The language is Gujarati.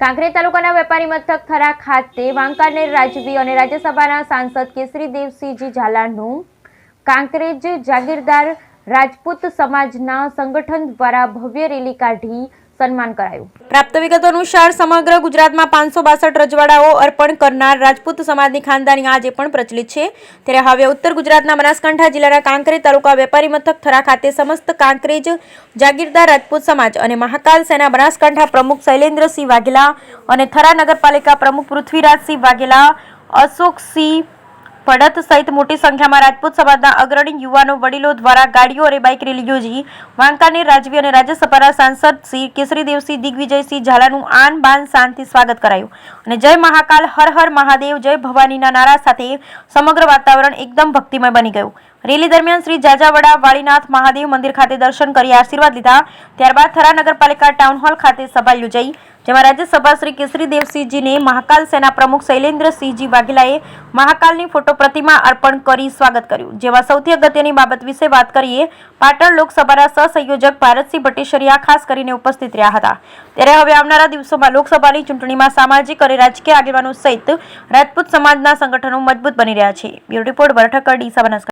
કાંકરેજ તાલુકાના વેપારી મથક થરા ખાતે વાંકાનેર રાજવી અને રાજ્યસભાના સાંસદ કેસરી દેવસિંહજી ઝાલાનું કાંકરેજ જાગીરદાર રાજપૂત સમાજના સંગઠન દ્વારા ભવ્ય રેલી કાઢી સન્માન કરાયું। પ્રાપ્ત વિગતો અનુસાર સમગ્ર ગુજરાતમાં 562 રજવાડાઓ અર્પણ કરનાર રાજપૂત સમાજની ખાનદાની આજે પણ પ્રચલિત છે, ત્યારે હવે ઉત્તર ગુજરાતના બનાસકાંઠા જિલ્લાના કાંકરેજ તાલુકા વેપારી મથક થરા ખાતે સમસ્ત કાંકરેજ જાગીરદાર રાજપૂત સમાજ અને મહાકાલ સેના બનાસકાંઠા પ્રમુખ શૈલેન્દ્રસિંહ વાઘેલા અને થરા નગરપાલિકા પ્રમુખ પૃથ્વીરાજસિંહ વાઘેલા, અશોકસિંહ ભડત સહિત મોટી સંખ્યામાં રાજપૂત સમાજના અગ્રણી યુવાનો વડીલો દ્વારા ગાડીઓ અને બાઇક રેલી યોજી વાંકાનેર રાજવી અને રાજ્યસભાના સાંસદ શ્રી કેસરીદેવસિંહ દિગ્વિજયસિંહ ઝાલાનું આન બાન શાનથી સ્વાગત કરાયું અને જય મહાકાલ, હર હર મહાદેવ, જય ભવાનીના નારા સાથે સમગ્ર વાતાવરણ એકદમ ભક્તિમય બની ગયું। રેલી દરમિયાન શ્રી જાજાવડા વાળીનાથ મહાદેવ મંદિર ખાતે દર્શન કરી આશીર્વાદ લીધા। ત્યારબાદ થરા નગરપાલિકા ટાઉન હોલ ખાતે સભા યોજાઈ, જેમાં રાજ્યસભા શ્રી કેસરીદેવસિંહજીને મહાકાલ સેના પ્રમુખ શૈલેન્દ્રસિંહજી વાઘેલાએ મહાકાલની ફોટો પ્રતિમા અર્પણ કરી સ્વાગત કર્યું, જેમાં સૌથી અગત્યની બાબત વિશે વાત કરીએ પાટણ લોકસભાના સહસંયોજક ભારતસિંહ ભટ્ટેશ્વરિયા ખાસ કરીને ઉપસ્થિત રહ્યા હતા। ત્યારે હવે આવનારા દિવસોમાં લોકસભાની ચૂંટણીમાં સામાજિક અને રાજકીય આગેવાનો સહિત રાજપૂત સમાજના સંગઠનો મજબૂત બની રહ્યા છે। બ્યુરો રિપોર્ટ, વરઠકર, ડીસા, બનાસકાંઠા।